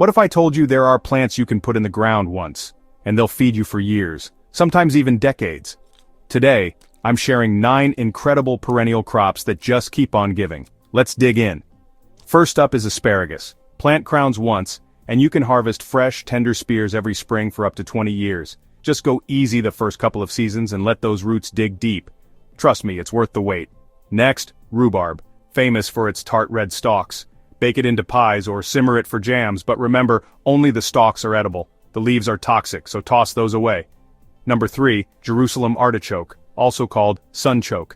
What if I told you there are plants you can put in the ground once, and they'll feed you for years, sometimes even decades? Today, I'm sharing 9 incredible perennial crops that just keep on giving. Let's dig in. First up is asparagus. Plant crowns once, and you can harvest fresh, tender spears every spring for up to 20 years. Just go easy the first couple of seasons and let those roots dig deep. Trust me, it's worth the wait. Next, rhubarb, famous for its tart red stalks. Bake it into pies or simmer it for jams, but remember, only the stalks are edible. The leaves are toxic, so toss those away. Number 3, Jerusalem artichoke, also called sunchoke.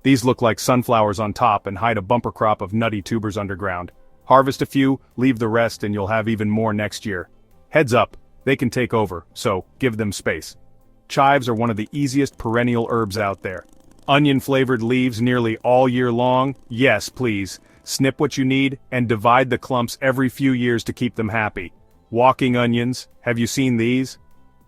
These look like sunflowers on top and hide a bumper crop of nutty tubers underground. Harvest a few, leave the rest, and you'll have even more next year. Heads up, they can take over, so give them space. Chives are one of the easiest perennial herbs out there. Onion-flavored leaves nearly all year long? Yes, please. Snip what you need, and divide the clumps every few years to keep them happy. Walking onions, have you seen these?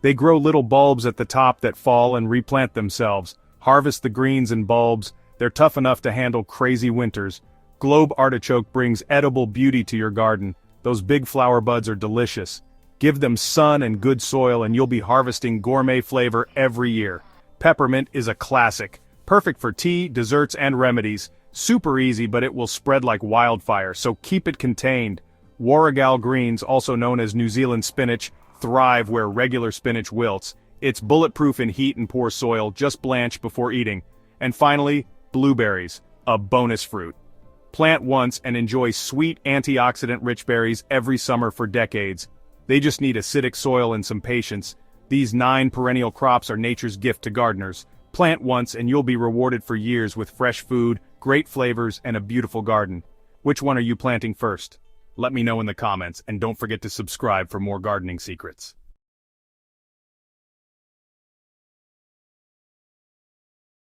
They grow little bulbs at the top that fall and replant themselves. Harvest the greens and bulbs, they're tough enough to handle crazy winters. Globe artichoke brings edible beauty to your garden. Those big flower buds are delicious. Give them sun and good soil and you'll be harvesting gourmet flavor every year. Peppermint is a classic. Perfect for tea, desserts, and remedies. Super easy, but it will spread like wildfire, so keep it contained. Warrigal greens, also known as New Zealand spinach, thrive where regular spinach wilts. It's bulletproof in heat and poor soil, just blanch before eating. And finally, blueberries, a bonus fruit. Plant once and enjoy sweet antioxidant-rich berries every summer for decades. They just need acidic soil and some patience. These 9 perennial crops are nature's gift to gardeners. Plant once and you'll be rewarded for years with fresh food, great flavors, and a beautiful garden. Which one are you planting first? Let me know in the comments, and don't forget to subscribe for more gardening secrets.